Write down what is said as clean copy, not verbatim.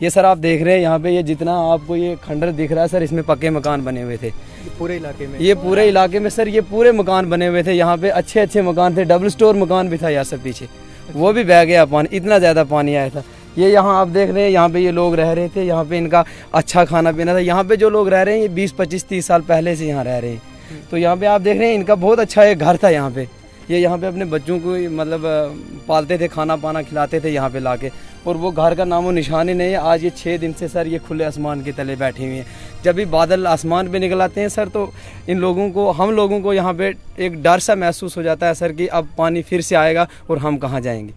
ये सर आप देख रहे हैं यहाँ पे ये जितना आपको ये खंडर दिख रहा है सर, इसमें पक्के मकान बने हुए थे पूरे इलाके में। ये पूरे इलाके में सर ये पूरे मकान बने हुए थे। यहाँ पे अच्छे अच्छे मकान थे, डबल स्टोर मकान भी था यार सर पीछे, वो भी बह गया पानी, इतना ज़्यादा पानी आया था। ये यहाँ आप देख रहे हैं यहाँ पे ये लोग रह रहे थे, यहाँ पे इनका अच्छा खाना पीना था। यहाँ पे जो लोग रह रहे हैं ये 20-25-30 साल पहले से यहाँ रह रहे हैं। तो यहाँ पे आप देख रहे हैं इनका बहुत अच्छा एक घर था यहाँ पे। ये यहाँ पे अपने बच्चों को मतलब पालते थे, खाना पाना खिलाते थे यहाँ पे लाके, और वो घर का नामो निशान ही नहीं है। आज ये 6 दिन से सर ये खुले आसमान के तले बैठे हुए हैं। जब भी बादल आसमान पे निकल आते हैं सर, तो इन लोगों को, हम लोगों को यहाँ पे एक डर सा महसूस हो जाता है सर कि अब पानी फिर से आएगा और हम कहाँ जाएंगे।